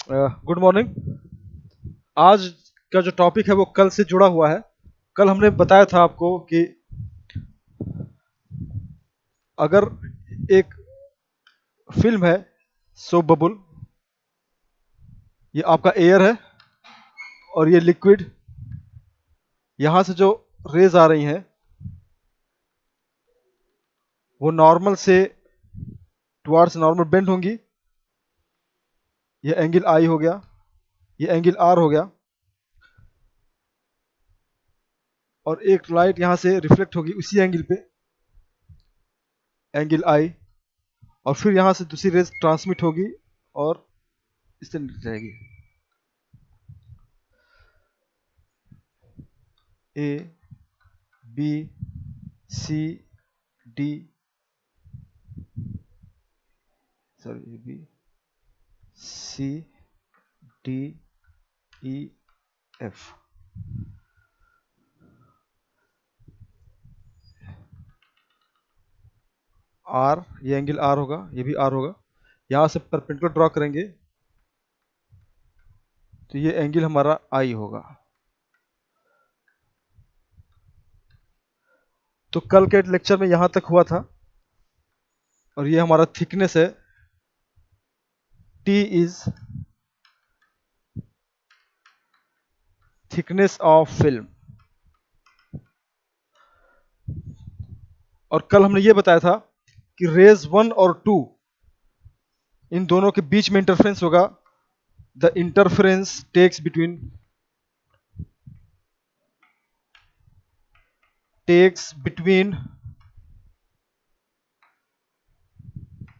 Good morning. आज का जो टॉपिक है वो कल से जुड़ा हुआ है। कल हमने बताया था आपको कि अगर एक फिल्म है सोप बबुल, ये आपका एयर है और ये लिक्विड, यहाँ से जो रेज आ रही हैं वो नॉर्मल से टुवार्ड्स नॉर्मल बेंड होंगी। ये एंगल आई हो गया, ये एंगल आर हो गया, और एक लाइट यहाँ से रिफ्लेक्ट होगी उसी एंगल पे, एंगल आई, और फिर यहाँ से दूसरी रेज ट्रांसमिट होगी और इस तरह निकल जाएगी। A B C D, sorry, A B C D E F. R, ये एंगल आर होगा, ये भी आर होगा। यहाँ से परपेंडिकुलर ड्रॉ करेंगे तो ये एंगल हमारा आई होगा। तो कल के लेक्चर में यहाँ तक हुआ था, और ये हमारा थिकनेस है, T is thickness of film. और कल हमने ये बताया था कि रेज 1 और 2 इन दोनों के बीच में इंटरफ्रेंस होगा। The interference takes between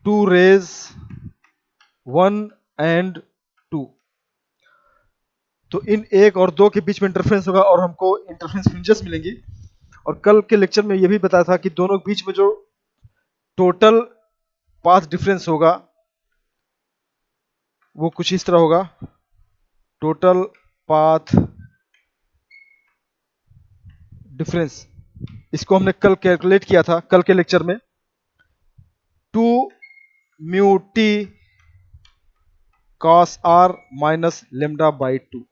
two rays 1 and 2। तो इन 1 और 2 के बीच में इंटरफ्रेंस होगा और हमको इंटरफ्रेंस फ्रिंजेस मिलेंगी। और कल के लेक्चर में ये भी बताया था कि दोनों के बीच में जो टोटल पाथ डिफरेंस होगा वो कुछ इस तरह होगा। टोटल पाथ डिफरेंस, इसको हमने कल कैलकुलेट किया था कल के लेक्चर में, 2 mu T cos are minus lambda by 2।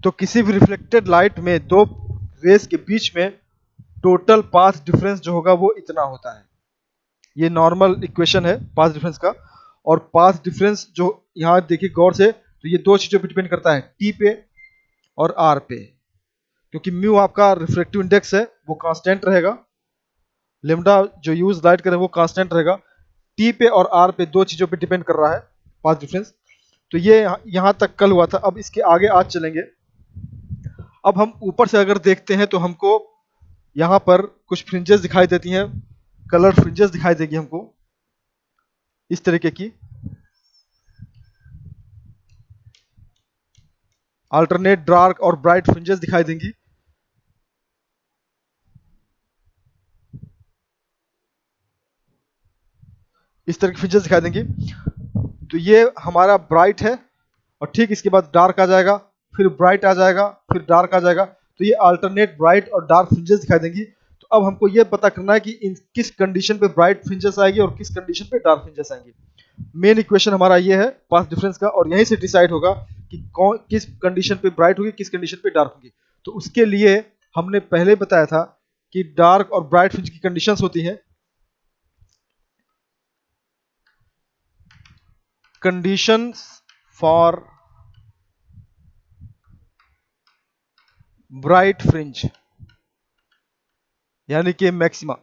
तो किसी भी रिफ्लेक्टेड लाइट में दो रेस के बीच में टोटल पाथ डिफरेंस जो होगा वो इतना होता है। ये नॉर्मल इक्वेशन है पाथ डिफरेंस का। और पाथ डिफरेंस जो यहाँ देखिए गौर से, तो ये दो चीजों पर डिपेंड करता है, टी पे और आर पे। क्योंकि म्यू आपका रिफ्रेक्टिव इंडेक्स है वो कांस्टेंट रहेगा, लेमडा जो यूज लाइट करें वो कांस्टेंट रहेगा। टी पे और आर पे दो चीजों पे डिपेंड कर रहा है पाथ डिफरेंस। तो ये यहाँ तक कल हुआ था। अब इसके आगे आज चलेंगे। अब हम ऊपर से अगर देखते हैं तो हमको यहाँ पर कुछ फ्रिंजेस दिखाई देती हैं, कलर फ्रिंजेस दिखाई देगी हमको इस तरीके की, अल्टरनेट डार्क और ब्राइट फ्रिंजेस दिखाई देंगी। इस तरह की फ्रिंजेस दिखाई देंगी। तो ये हमारा ब्राइट है, और ठीक इसके बाद डार्क आ जाएगा, फिर ब्राइट आ जाएगा, फिर डार्क आ जाएगा। तो ये अल्टरनेट ब्राइट और डार्क फ्रिंजेस दिखाई देंगी। तो अब हमको ये पता करना है कि इन किस कंडीशन पे ब्राइट फ्रिंजेस आएगी और किस कंडीशन पे डार्क फ्रिंजेस आएंगी। मेन इक्वेशन हमारा ये है पाथ डिफरेंस का, और यहीं से डिसाइड होगा कि कौन किस कंडीशन पे ब्राइट होगी, किस कंडीशन पे डार्क होगी। तो उसके लिए हमने पहले बताया था कि डार्क और ब्राइट फ्रिंज की कंडीशंस होती हैं। कंडीशंस फॉर ब्राइट फ्रिंज यानी कि मैक्सिमा।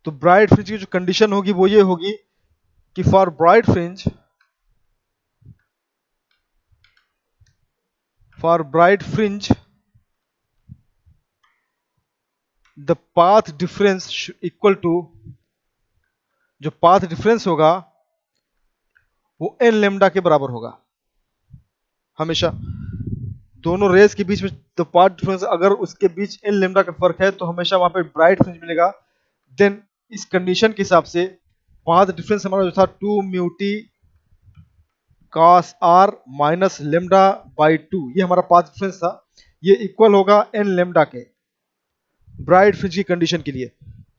तो ब्राइट फ्रिंज की जो कंडीशन होगी वो ये होगी कि for bright fringe, the path difference equal to, जो पाथ डिफरेंस होगा वो एन लेमडा के बराबर होगा हमेशा। दोनों रेस के बीच में द पाथ डिफरेंस, अगर उसके बीच एन लेमडा का फर्क है तो हमेशा वहां पे ब्राइट फ्रिंज मिलेगा। देन इस कंडीशन के हिसाब से पाथ डिफरेंस हमारा जो था 2 mu t cos r minus lambda by 2, ये हमारा पाथ डिफरेंस था। ये इक्वल होगा एन लेमडा के ब्राइट फ्रिंज की कंडीशन के लिए।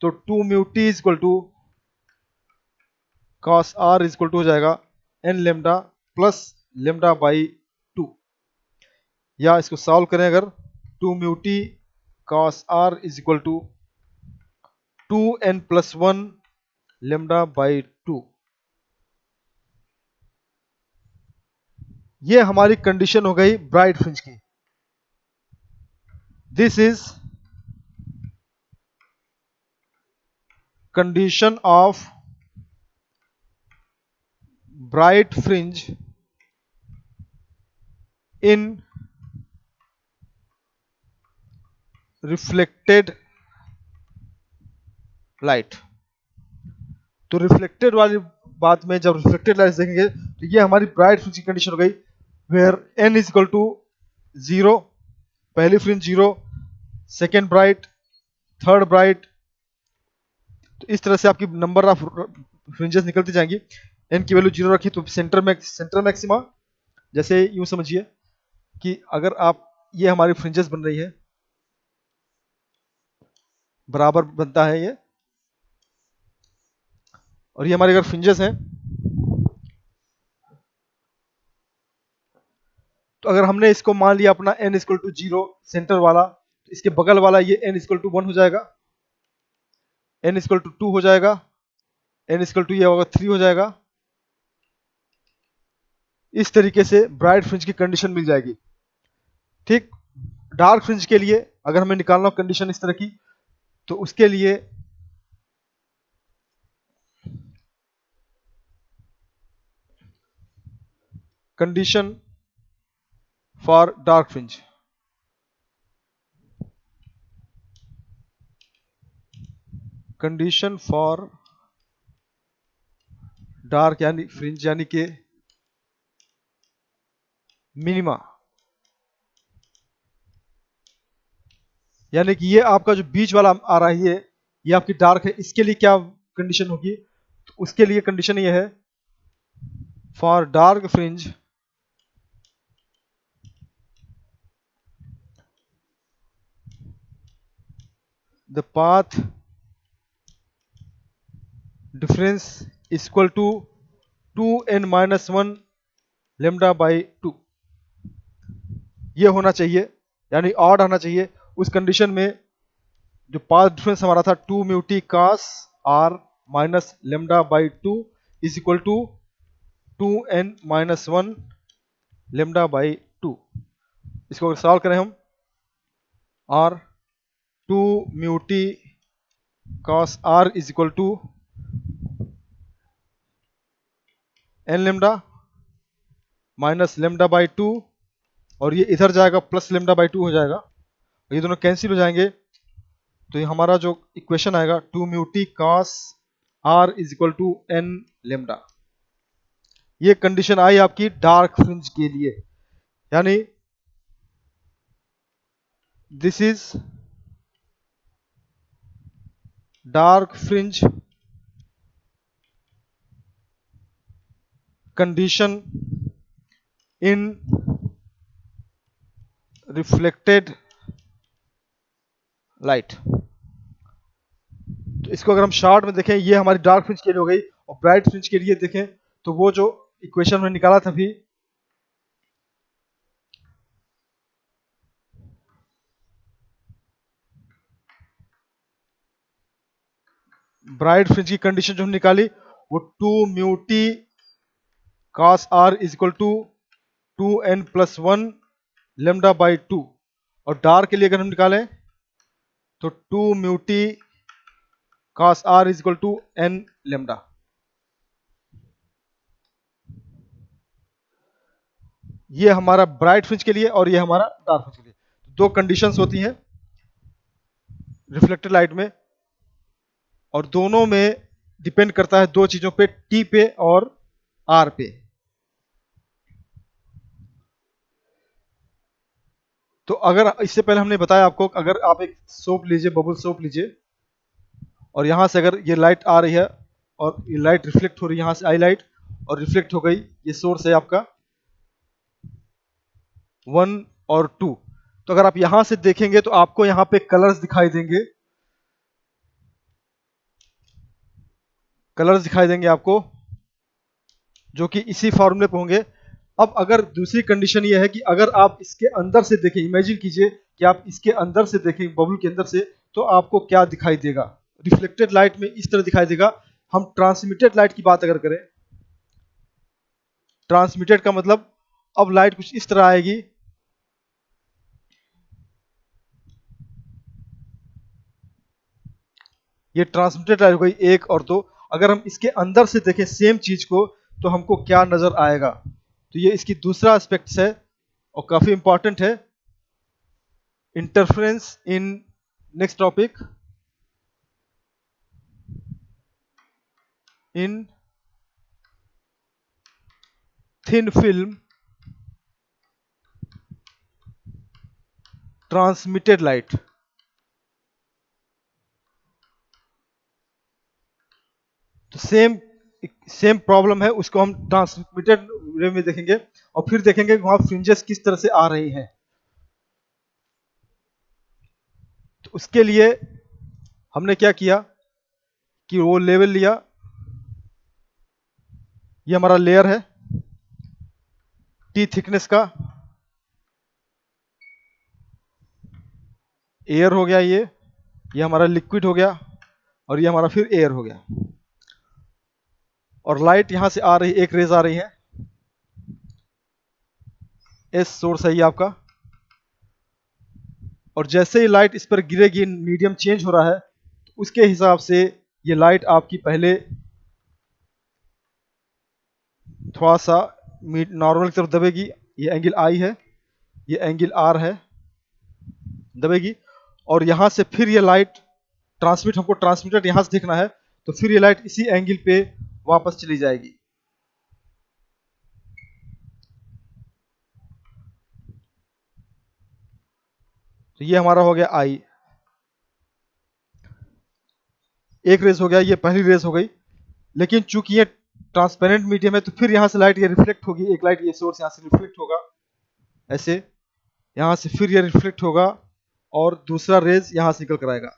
तो 2 mu t is equal to cos r is equal to हो जाएगा n lambda plus lambda by 2, या इसको सॉल्व करें अगर 2 mu T cos r is equal to 2n plus 1 lambda by 2। ये हमारी कंडीशन हो गई ब्राइट फ्रिंज की। This is condition of bright fringe in reflected light. तो रिफ्लेक्टेड वाली बात में जब रिफ्लेक्टेड लाइट देखेंगे तो ये हमारी ब्राइट फ्रिंज की कंडीशन हो गई, where n is equal to 0, पहली fringe 0, second bright, third bright. तो इस तरह से आपकी नंबर ऑफ फ्रिंजेस निकलती जाएंगी। n की वैल्यू 0 रखी तो सेंटर मैक्सिमा, जैसे यूं समझिए कि अगर आप, ये हमारी फ्रिंजेस बन रही है, बराबर बनता है ये, और ये हमारे अगर फ्रिंजेस हैं तो अगर हमने इसको मान लिया अपना n इक्वल टू 0 सेंटर वाला, तो इसके बगल वाला ये n इक्वल टू 1 हो जाएगा, n इक्वल टू 2 हो जाएगा, n इक्वल टू ये होगा 3 हो जाएगा। इस तरीके से ब्राइट फ्रिंज की कंडीशन मिल जाएगी। ठीक, डार्क फ्रिंज के लिए अगर हमें निकालना हो कंडीशन इस तरह की, तो उसके लिए condition for dark fringe, condition for dark यानी फ्रिंज यानी कि मिनिमा, यानी कि ये आपका जो बीच वाला आ रहा है ये आपकी डार्क है, इसके लिए क्या कंडीशन होगी, तो उसके लिए कंडीशन ये है, for dark fringe the path difference equal to 2n-1 lambda by 2। ये होना चाहिए, यानी ऑड आना चाहिए। उस कंडीशन में जो पाथ डिफरेंस हमारा था 2 mu T cos are minus lambda by 2 is equal to 2n-1 lambda by 2। इसको अगर सॉल्व करें हम, और 2 mu T cos r is equal to n lambda minus lambda by 2, और ये इधर जाएगा प्लस लेमडा बाई 2 हो जाएगा, ये दोनों कैंसिल हो जाएंगे। तो ये हमारा जो इक्वेशन आएगा 2 mu T cos r is equal to n lambda. ये कंडीशन आई आपकी डार्क फ्रिंज के लिए, यानी this is dark fringe condition in reflected light. तो इसको अगर हम शॉर्ट में देखें, ये हमारी डार्क फ्रिंज के लिए हो गई, और ब्राइट फ्रिंज के लिए देखें तो वो जो इक्वेशन हमने निकाला था अभी, ब्राइट फ्रिंज की कंडीशन जो हमने निकाली वो 2 mu T cos r is equal to 2n plus 1 lambda by 2, और डार्क के लिए अगर हम निकालें तो 2 mu T cos r is equal to n lambda. ये हमारा ब्राइट फ्रिंज के लिए और ये हमारा डार्क फ्रिंज के लिए। दो कंडीशंस होती हैं रिफ्लेक्टेड लाइट में, और दोनों में डिपेंड करता है दो चीजों पे, टी पे और आर पे। तो अगर इससे पहले हमने बताया आपको, अगर आप एक सोप लीजिए, बबल सोप लीजिए, और यहां से अगर ये लाइट आ रही है और ये लाइट रिफ्लेक्ट हो रही है, यहां से आई लाइट और रिफ्लेक्ट हो गई, ये सोर्स है आपका 1 और 2। तो अगर आप यहां से देखेंगे तो आपको यहां पे कलर्स दिखाई देंगे, कलर्स दिखाई देंगे आपको जो कि इसी फॉर्मूले पे होंगे। अब अगर दूसरी कंडीशन ये है कि अगर आप इसके अंदर से देखें, इमेजिन कीजिए कि आप इसके अंदर से देखें, बबल के अंदर से, तो आपको क्या दिखाई देगा? रिफ्लेक्टेड लाइट में इस तरह दिखाई देगा। हम ट्रांसमिटेड लाइट की बात अगर करें, ट्रांसमिटेड का मतलब अब लाइट कुछ इस तरह आएगी। ये ट्रांसमिटेड लाइट हो गई एक और दो। अगर हम इसके अंदर से देखें सेम चीज को, तो हमको क्या नजर आएगा? तो ये इसकी दूसरा एस्पेक्ट है और काफी इंपॉर्टेंट है। इंटरफेरेंस इन, नेक्स्ट टॉपिक, इन थिन फिल्म ट्रांसमिटेड लाइट। तो सेम सेम प्रॉब्लम है, उसको हम ट्रांसमिटेड वे में देखेंगे और फिर देखेंगे कि वहां फ्रिंजेस किस तरह से आ रही हैं। तो उसके लिए हमने क्या किया कि वो लेवल लिया, ये हमारा लेयर है टी थिकनेस का, एयर हो गया, ये हमारा लिक्विड हो गया और ये हमारा फिर एयर हो गया। और लाइट यहां से आ रही, एक रेज आ रही है, एस सोर्स है ये आपका। और जैसे ही लाइट इस पर गिरेगी, मीडियम चेंज हो रहा है, तो उसके हिसाब से ये लाइट आपकी पहले थोड़ा सा नॉर्मल की तरफ दबेगी, ये एंगल आई है, ये एंगल आर है, दबेगी। और यहां से फिर ये लाइट ट्रांसमिट, हमको ट्रांसमिटेड यहां से देखना है, तो फिर ये लाइट इसी एंगल पे वापस चली जाएगी। तो ये हमारा हो गया आई, एक रेस हो गया, ये पहली रेस हो गई। लेकिन चूंकि ये ट्रांसपेरेंट मीडियम है, तो फिर यहां से लाइट ये रिफ्लेक्ट होगी, एक लाइट ये सोर्स यहां से रिफ्लेक्ट होगा ऐसे, यहां से फिर ये रिफ्लेक्ट होगा और दूसरा रेज यहां से निकल कर आएगा।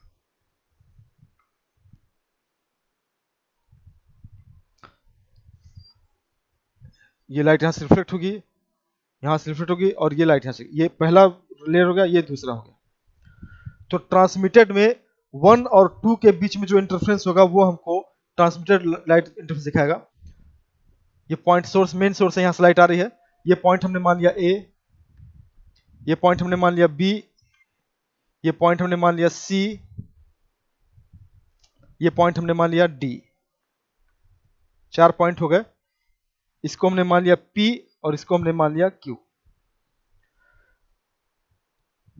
ये लाइट यहां से रिफ्लेक्ट होगी, यहां से रिफ्लेक्ट होगी और ये लाइट यहां से, ये पहला लेयर हो गया, ये दूसरा हो गया। तो ट्रांसमिटेड में 1 और 2 के बीच में जो इंटरफेरेंस होगा वो हमको ट्रांसमिटेड लाइट इंटरफेरेंस दिखाएगा। ये पॉइंट सोर्स, मेन सोर्स है, यहां से लाइट आ रही है, ये पॉइंट हमने मान लिया ए, ये पॉइंट हमने मान लिया बी, ये पॉइंट हमने मान लिया सी, ये पॉइंट हमने मान लिया डी। 4 पॉइंट हो गए। इसको हमने मान लिया पी और इसको हमने मान लिया क्यू।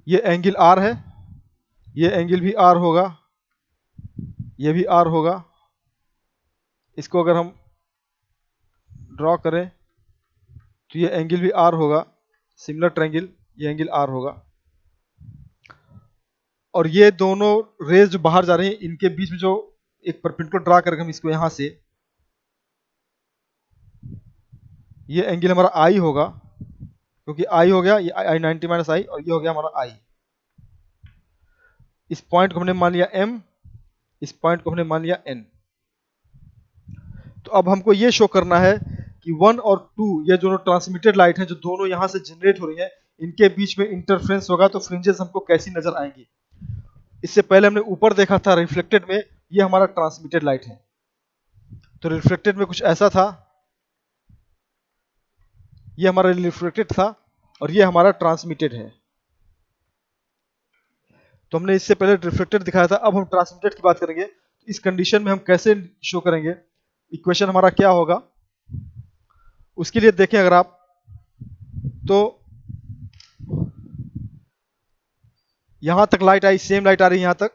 ये एंगल आर है, ये एंगल भी आर होगा, ये भी आर होगा। इसको अगर हम ड्रॉ करें तो ये एंगल भी आर होगा, सिमिलर ट्रायंगल, ये एंगल आर होगा। और ये दोनों रेज जो बाहर जा रही हैं, इनके बीच में जो एक परपेंडिकुलर ड्रा करके हम इसको यहां से, ये एंगल हमारा आई होगा, क्योंकि आई हो गया, ये आई 90 माइनस आई, और ये हो गया हमारा आई। इस पॉइंट को हमने मान लिया एम, इस पॉइंट को हमने मान लिया एन। तो अब हमको ये शो करना है कि 1 और 2 ये दोनों ट्रांसमिटेड लाइट हैं, जो दोनों यहां से जनरेट हो रही है, इनके बीच में इंटरफ्रेंस होगा, तो फ्रिंजेस हमको कैसी नजर आएंगी? इससे पहले हमने ऊपर देखा था रिफ्लेक्टेड में, ये हमारा ट्रांसमिटेड लाइट है। तो रिफ्लेक्टेड में कुछ ऐसा था, ये हमारा रिफ्लेक्टेड था और ये हमारा ट्रांसमिटेड है। तो हमने इससे पहले रिफ्लेक्टेड दिखाया था, अब हम ट्रांसमिटेड की बात करेंगे। इस कंडीशन में हम कैसे शो करेंगे? इक्वेशन हमारा क्या होगा उसके लिए देखें अगर आप, तो यहां तक लाइट आई, सेम लाइट आ रही है यहां तक,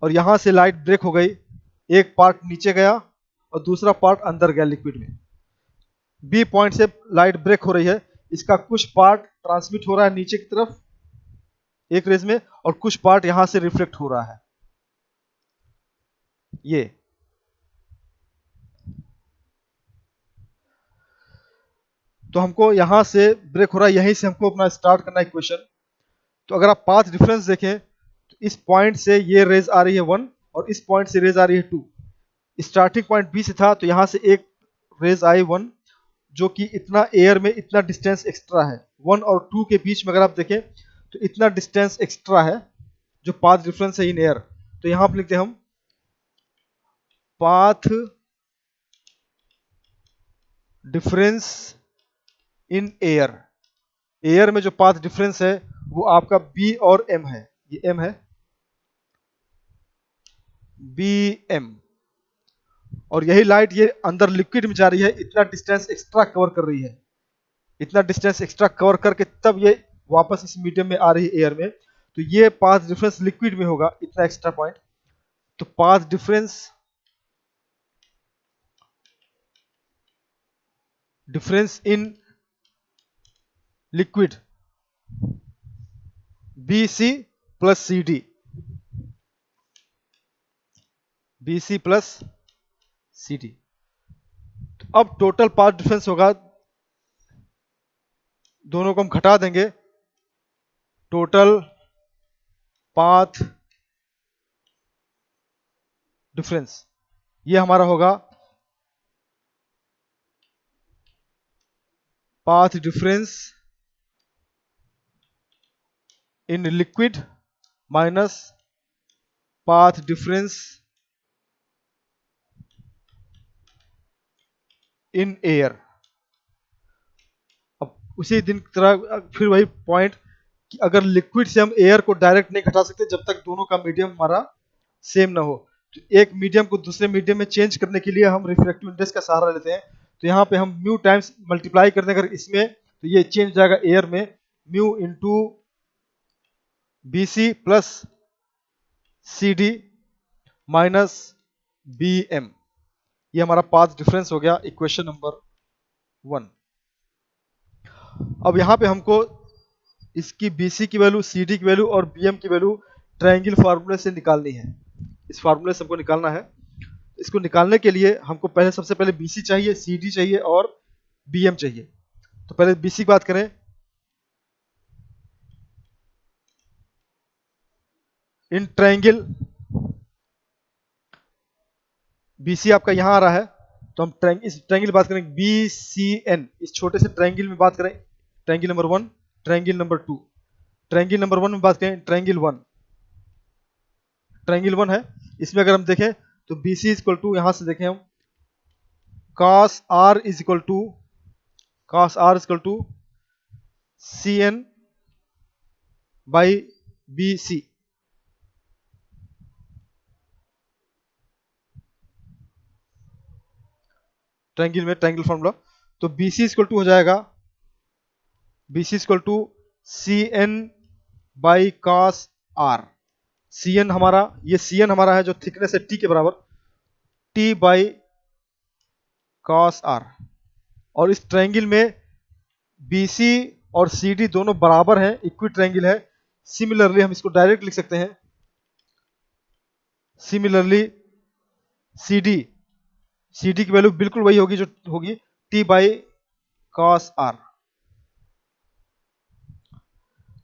और यहां से लाइट ब्रेक हो गई, एक पार्ट नीचे गया और दूसरा पार्ट अंदर गया लिक्विड में। बी पॉइंट से लाइट ब्रेक हो रही है, इसका कुछ पार्ट ट्रांसमिट हो रहा है नीचे की तरफ एक रेज में, और कुछ पार्ट यहां से रिफ्लेक्ट हो रहा है। ये तो हमको यहां से ब्रेक हो रहा है, यहीं से हमको अपना स्टार्ट करना है इक्वेशन। तो अगर आप पाथ डिफरेंस देखें, तो इस पॉइंट से ये रेज आ रही है 1 और इस पॉइंट से रेज आ रही है 2। स्टार्टिंग पॉइंट बी से था तो यहाँ से एक रेज आई 1 जो कि इतना एयर में इतना डिस्टेंस एक्स्ट्रा है। 1 और 2 के बीच में अगर आप देखें तो इतना डिस्टेंस एक्स्ट्रा है जो पाथ डिफरेंस है इन एयर। तो यहाँ पर लिखते हैं हम path difference in air. Air में जो पाथ डिफरेंस है वो आपका बी और एम है, ये एम है, बी एम। और यही लाइट ये अंदर लिक्विड में जा रही है, इतना डिस्टेंस एक्स्ट्रा कवर कर रही है, इतना डिस्टेंस एक्स्ट्रा कवर करके तब ये वापस इस मीडियम में आ रही है एयर में। तो ये पाथ डिफरेंस लिक्विड में होगा इतना एक्स्ट्रा पॉइंट। तो path difference in liquid B C plus C D, B C plus C D. अब टोटल पाथ डिफरेंस होगा, दोनों को हम घटा देंगे, टोटल पाथ डिफरेंस ये हमारा होगा path difference in liquid minus path difference in air. अब उसी दिन की तरह फिर वही पॉइंट कि अगर लिक्विड से हम एयर को डायरेक्ट नहीं घटा सकते जब तक दोनों का मीडियम हमारा सेम ना हो। तो एक मीडियम को दूसरे मीडियम में चेंज करने के लिए हम रिफ्रैक्टिव इंडेक्स का सहारा लेते हैं। तो यहाँ पे हम म्यू टाइम्स मल्टीप्लाई कर दें अगर इसमें, तो ये चेंज हो जाएगा एयर में, mu into B C plus C D minus B M. ये हमारा पाथ डिफरेंस हो गया इक्वेशन नंबर 1। अब यहाँ पे हमको इसकी BC की वैल्यू, CD की वैल्यू और BM की वैल्यू ट्रायंगल फार्मूले से निकालनी है। इस फार्मूले से हमको निकालना है। इसको निकालने के लिए हमको पहले सबसे पहले BC चाहिए, CD चाहिए और BM चाहिए। तो पहले BC की बात करें, इन ट्रायंगल BC आपका यहाँ आ रहा है, तो हम इस ट्रायंगल की बात करें BCN, इस छोटे से ट्रायंगल में बात करें, triangle number 1, triangle number 2। Triangle number 1 में बात करें, ट्रायंगल 1, ट्रायंगल 1 है। इसमें अगर हम देखें तो BC इक्वल टू, यहाँ से देखें हम, cos R is equal to, cos R is equal to CN by BC। Triangle में ट्रायंगल फॉर्मूला, तो BC इक्वल टू हो जाएगा, BC equal to CN by cos R। CN हमारा, ये CN हमारा है जो थिकनेस है T के बराबर, T बाई cos R। और इस ट्रायंगल में BC और CD दोनों बराबर हैं, इक्वी ट्रायंगल है। सिमिलरली हम इसको डायरेक्ट लिख सकते हैं, सिमिलरली CD की वैल्यू बिल्कुल वही होगी जो होगी T बाई cos R।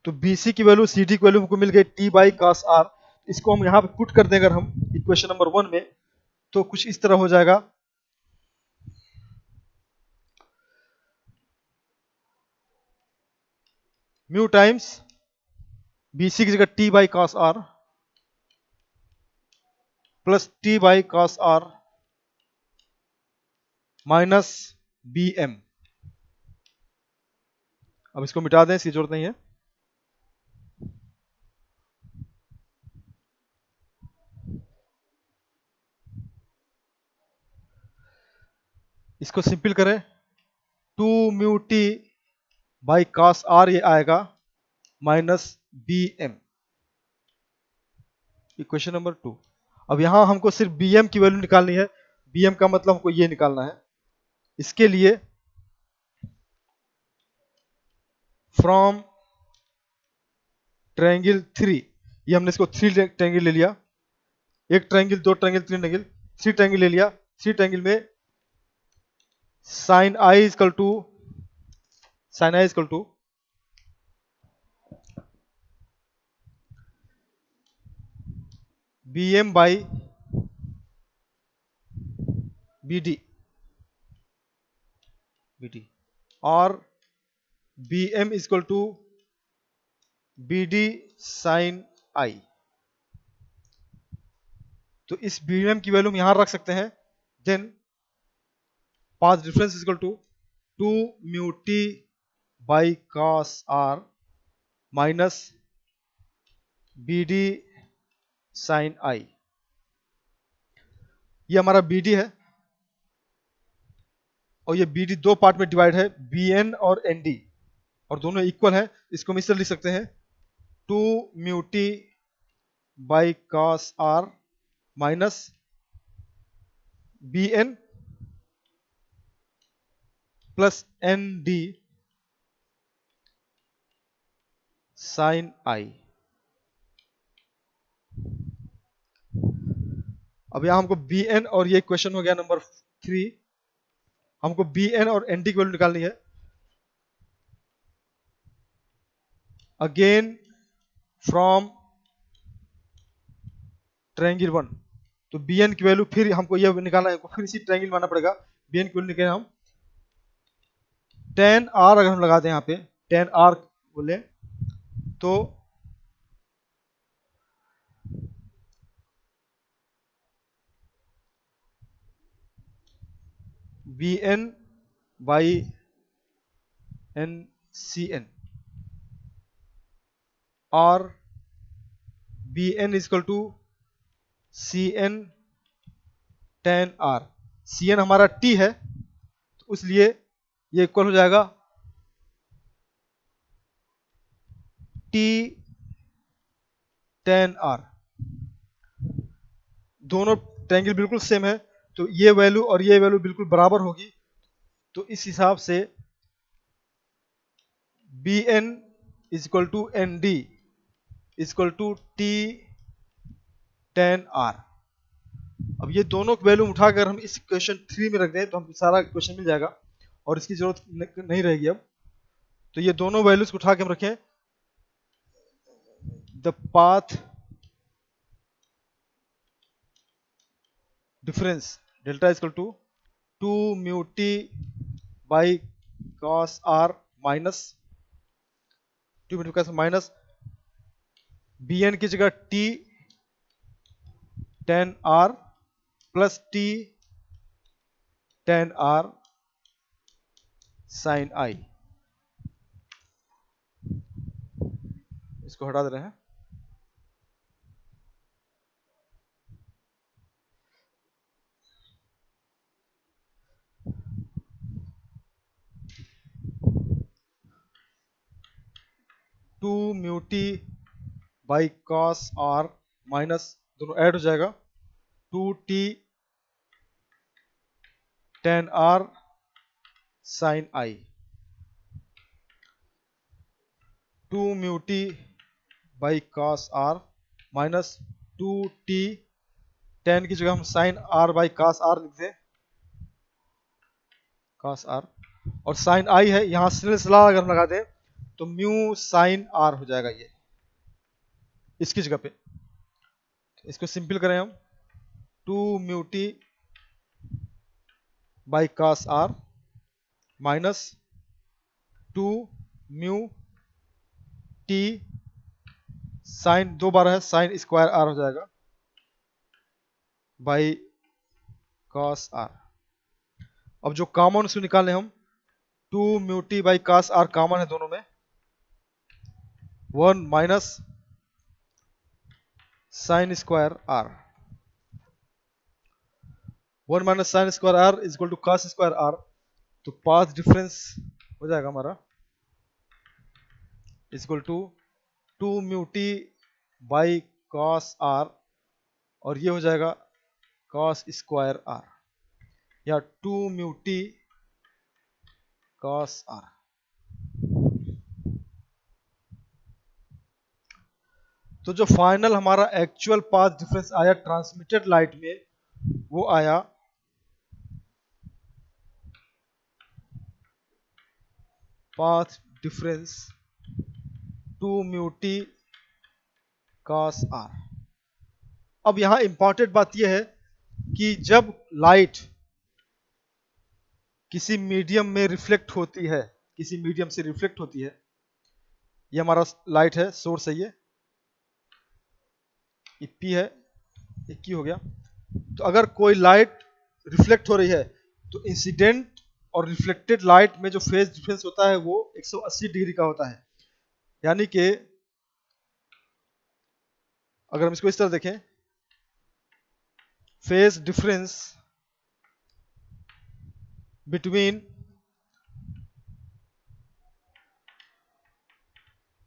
तो BC की वैल्यू CD की वैल्यू हमको मिल गई T बाई cos R। इसको हम यहाँ पे पुट कर दें अगर हम इक्वेशन नंबर 1 में, तो कुछ इस तरह हो जाएगा, म्यू टाइम्स BC की जगह T by cos R plus T by cos R minus BM। अब इसको मिटा दें, इसकी जरूरत नहीं है। इसको सिंपल करें, 2 mu T by cos R ये आएगा माइनस BM, इक्वेशन नंबर 2। अब यहां हमको सिर्फ BM की वैल्यू निकालनी है। BM का मतलब हमको ये निकालना है। इसके लिए फ्रॉम ट्रायंगल 3, ये हमने इसको 3 ट्रायंगल ले लिया, एक ट्रायंगल, दो ट्रायंगल, तीन ट्रायंगल, 3 ट्रायंगल ले लिया। 3 ट्रायंगल में sine i equal to, sine i equal to BM by B D और B M equal to B D sine i. तो इस बी एम की वैल्यू हम यहां रख सकते हैं। Then path difference equal to 2 mu t by cos are minus B D sine i. ये हमारा बी डी है और ये बी डी दो पार्ट में डिवाइड है, बी एन और एन डी, और दोनों इक्वल है। इसको हम इस तरह लिख सकते हैं 2 mu t by cos are minus B N plus N D sine i. अब यहां हमको बी एन और ये क्वेश्चन हो गया नंबर 3, हमको बी एन और एन डी की वैल्यू निकालनी है। अगेन फ्रॉम ट्रायंगल 1, तो बी एन की वैल्यू फिर हमको ये निकालना है, फिर इसी ट्रायंगल में आना पड़ेगा। बी एन की वैल्यू निकालें हम tan r, अगर हम लगाते हैं यहाँ पे tan r बोले तो B N by N C N और B N equal to C N tan r। C N हमारा t है तो इसलिए ये इक्वल हो जाएगा t tan r। दोनों ट्रायंगल बिल्कुल सेम है तो ये वैल्यू और ये वैल्यू बिल्कुल बराबर होगी। तो इस हिसाब से B N is equal to N D is equal to T tan r। अब ये दोनों वैल्यू उठाकर हम इस क्वेश्चन 3 में रख दें तो हम सारा क्वेश्चन मिल जाएगा और इसकी जरूरत नहीं रहेगी अब। तो ये दोनों वैल्यूज को उठा के हम रखें। The path difference delta equal to 2 mu t by cos are minus 2 mu cos minus B N की जगह t tan r plus t tan r sine i. इसको हटा दे रहे हैं। Two mu t by cos are minus दोनों add हो जाएगा 2t tan r sine i. 2 mu t by cos are minus 2t tan की जगह हम sine r by cos are लिख दें, कॉस आर, और साइन आई है यहां सिलसिला अगर हम लगा दें तो म्यू साइन आर हो जाएगा ये इसकी जगह पे। इसको सिंपल करें हम 2 mu t by cos are minus 2 mu t sine दो बार है साइन स्क्वायर आर हो जाएगा बाई कॉस आर। अब जो कॉमन उसको निकालें हम 2 mu t by cos r common है दोनों में, 1 minus sine square r, 1 minus sine square r is equal to cos square r. तो पाथ डिफरेंस हो जाएगा हमारा is equal to 2 mu t by cos r और ये हो जाएगा कॉस स्क्वायर आर या 2 म्यू टी कॉस आर। तो जो फाइनल हमारा एक्चुअल पाथ डिफरेंस आया ट्रांसमिटेड लाइट में वो आया path difference 2 mu T cos r. अब यहां इंपॉर्टेंट बात यह है कि जब लाइट किसी मीडियम में रिफ्लेक्ट होती है, किसी मीडियम से रिफ्लेक्ट होती है, ये हमारा लाइट है, सोर्स है, ये पी है, ये क्यू हो गया। तो अगर कोई लाइट रिफ्लेक्ट हो रही है तो इंसिडेंट और रिफ्लेक्टेड लाइट में जो फेज डिफरेंस होता है वो 180 डिग्री का होता है। यानी कि अगर हम इसको इस तरह देखें, phase difference between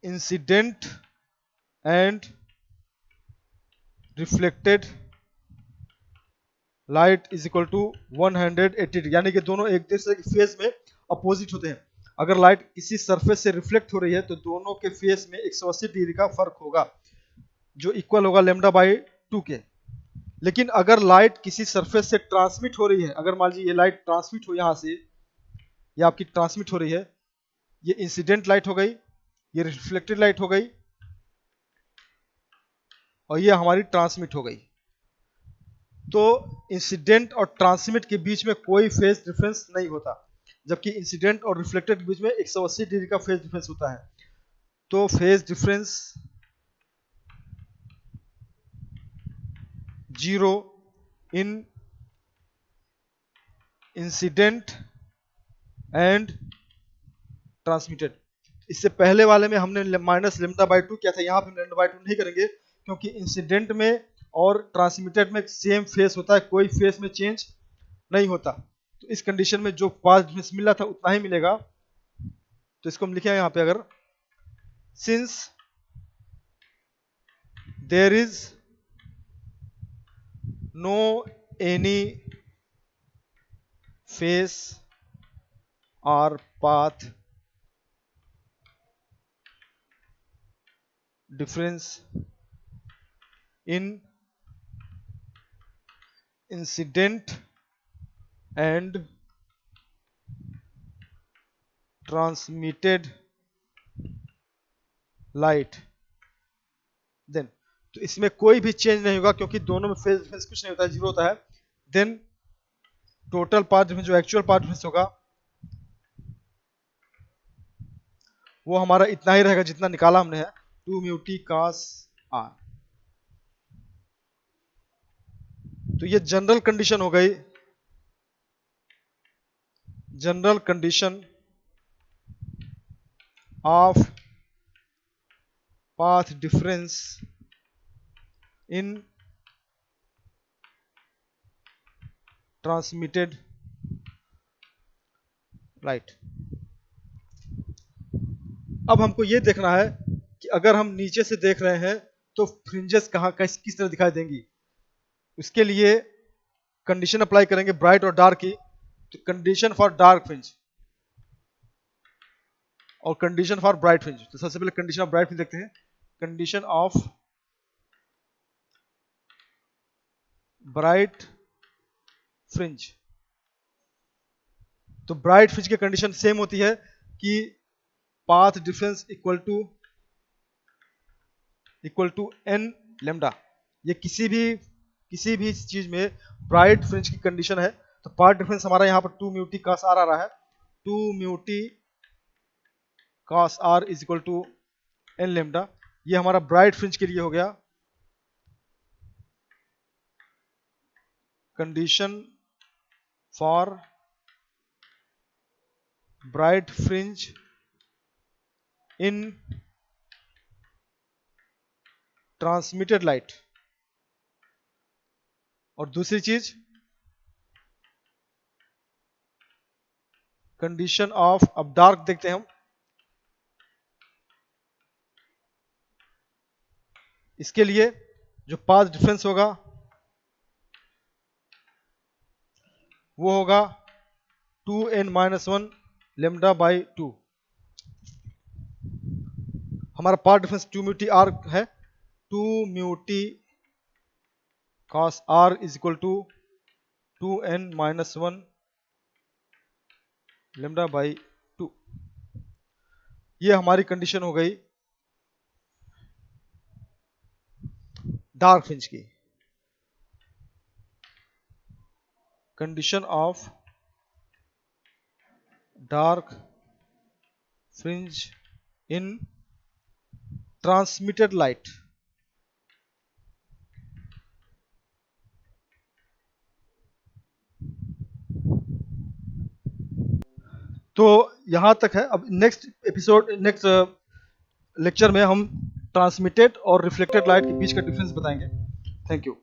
incident and reflected light is equal to 180 degree, यानी कि दोनों एक दूसरे के फेज में अपोजिट होते हैं। अगर लाइट किसी सरफेस से रिफ्लेक्ट हो रही है तो दोनों के फेज में 180 डिग्री का फर्क होगा, जो इक्वल होगा लैम्डा बाई 2 के। लेकिन अगर लाइट किसी सरफेस से ट्रांसमिट हो रही है, अगर मान लीजिए ये लाइट ट्रांसमिट हो यहाँ से, ये आपकी ट्रांसमिट हो रही है, ये इंसिडेंट लाइट हो गई, ये रिफ्लेक्टेड लाइट हो गई, और ये हमारी ट्रांसमिट हो गई। तो इंसिडेंट और ट्रांसमिट के बीच में कोई फेज डिफरेंस नहीं होता, जबकि इंसिडेंट और रिफ्लेक्टेड के बीच में 180 डिग्री का फेज डिफरेंस होता है। तो phase difference zero in incident and transmitted. इससे पहले वाले में हमने माइनस लेमडा बाई 2 किया था, यहाँ पे लेमडा बाई 2 नहीं करेंगे, क्योंकि इंसिडेंट में और ट्रांसमिटेड में सेम फेस होता है, कोई फेस में चेंज नहीं होता। तो इस कंडीशन में जो पास डिफरेंस मिला था उतना ही मिलेगा। तो इसको हम लिखेंगे यहाँ पे, अगर since there is no any phase और path difference in incident and transmitted light, then तो इसमें कोई भी चेंज नहीं होगा, क्योंकि दोनों में फेज डिफरेंस कुछ नहीं होता है, जीरो होता है। देन टोटल पाथ डिफरेंस, जो एक्चुअल पाथ डिफरेंस होगा, वो हमारा इतना ही रहेगा जितना निकाला हमने है, 2 म्यू टी कॉस आर। तो ये जनरल कंडीशन हो गई, general condition of path difference in transmitted light. अब हमको ये देखना है कि अगर हम नीचे से देख रहे हैं तो फ्रिंजेस कहाँ किस तरह दिखाई देंगी। उसके लिए कंडीशन अप्लाई करेंगे ब्राइट और डार्क की। तो कंडीशन फॉर डार्क फ्रिंज और कंडीशन फॉर ब्राइट फ्रिंज। तो सबसे पहले कंडीशन ऑफ ब्राइट फ्रिंज देखते हैं। कंडीशन ऑफ ब्राइट फ्रिंज, तो ब्राइट फ्रिंज की कंडीशन सेम होती है कि path difference equal to n lambda. ये किसी भी चीज में ब्राइट फ्रिंज की कंडीशन है। तो पाथ डिफरेंस हमारा यहाँ पर 2 म्यू टी कॉस आर आ रहा है, 2 mu T cos r is equal to n lambda. ये हमारा ब्राइट फ्रिंज के लिए हो गया। Condition for bright fringe in transmitted light. और दूसरी चीज कंडीशन ऑफ, अब डार्क देखते हैं हम। इसके लिए जो पाथ डिफरेंस होगा वो होगा 2n-1 लेमडा बाई 2। हमारा path difference 2 mu t r है, 2 mu T cos r is equal to 2n-1 lambda by 2। ये हमारी कंडीशन हो गई डार्क फ्रिंज की। Condition of dark fringe in transmitted light. तो यहाँ तक है। अब नेक्स्ट लेक्चर में हम ट्रांसमिटेड और रिफ्लेक्टेड लाइट के बीच का डिफरेंस बताएंगे। Thank you.